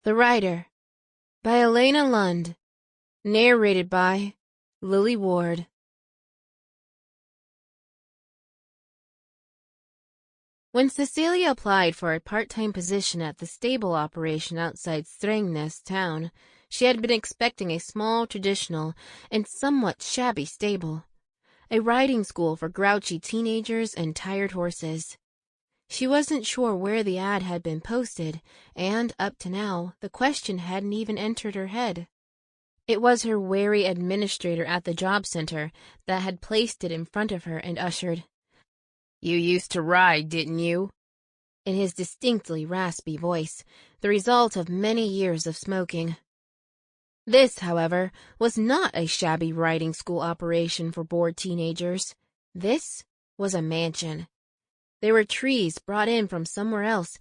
The Rider by Elena Lund. Narrated by Lily Ward. When Cecilia applied for a part-time position at the stable operation outside Strängnäs town, she had been expecting a small, traditional, and somewhat shabby stable, a riding school for grouchy teenagers and tired horses. She wasn't sure where the ad had been posted, and, up to now, the question hadn't even entered her head. It was her wary administrator at the job center that had placed it in front of her and ushered, "You used to ride, didn't you?" in his distinctly raspy voice, the result of many years of smoking. This, however, was not a shabby riding school operation for bored teenagers. This was a mansion. There were trees brought in from somewhere else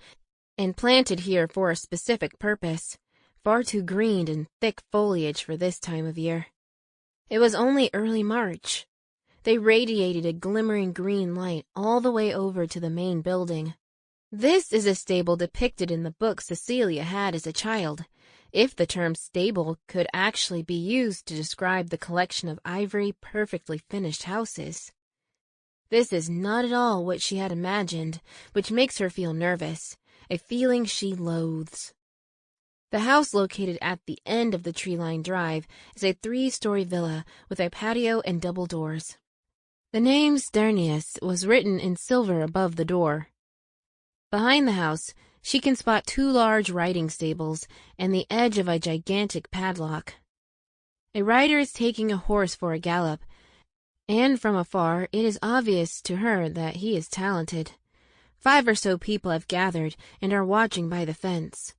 and planted here for a specific purpose, far too green and thick foliage for this time of year. It was only early March. They radiated a glimmering green light all the way over to the main building. This is a stable depicted in the book Cecilia had as a child, if the term stable could actually be used to describe the collection of ivory, perfectly finished houses. This is not at all what she had imagined, which makes her feel nervous, a feeling she loathes. The house located at the end of the tree-lined drive is a 3-story villa with a patio and double doors. The name Strängnäs was written in silver above the door. Behind the house, she can spot 2 large riding stables and the edge of a gigantic padlock. A rider is taking a horse for a gallop, and from afar it is obvious to her that he is talented. 5 or so people have gathered and are watching by the fence.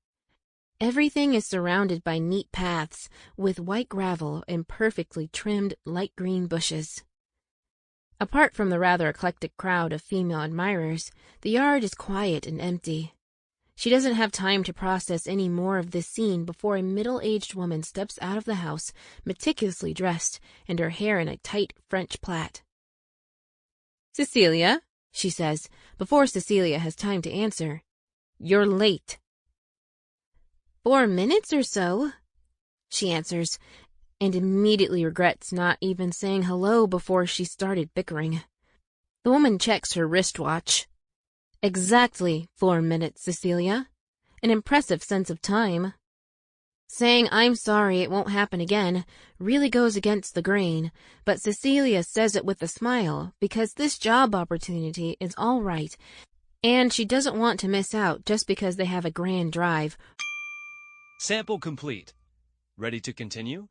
Everything is surrounded by neat paths with white gravel and perfectly trimmed light green bushes. Apart from the rather eclectic crowd of female admirers, the yard is quiet and empty. She doesn't have time to process any more of this scene before a middle-aged woman steps out of the house, meticulously dressed, and her hair in a tight French plait. "Cecilia," she says, before Cecilia has time to answer, "you're late." 4 minutes or so," she answers, and immediately regrets not even saying hello before she started bickering. The woman checks her wristwatch. "Exactly 4 minutes, Cecilia. An impressive sense of time." Saying "I'm sorry, it won't happen again" really goes against the grain, but Cecilia says it with a smile because this job opportunity is all right, and she doesn't want to miss out just because they have a grand drive. Sample complete. Ready to continue?